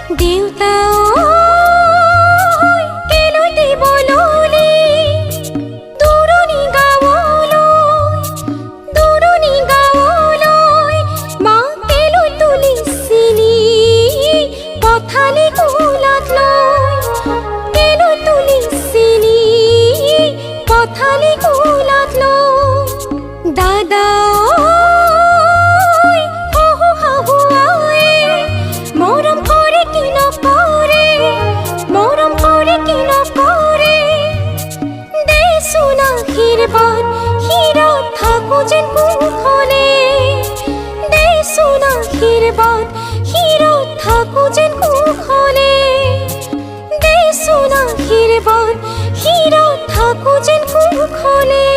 দেউতা কেলৈ দিব ললি দূৰণি গাঁৱলৈ মা কেলৈ তুলিছিলি পথালি কোলাত লৈ কেলৈ তুলিছিলি পথালি কোলাত লৈ দাদা আশীর্বাদ হিরত থাকো যেন কুখনে দেশোন আশীর্বাদ হিরত থাকো যেন কুখনে দেশোন আশীর্বাদ হিরত থাকো যেন কুখনে।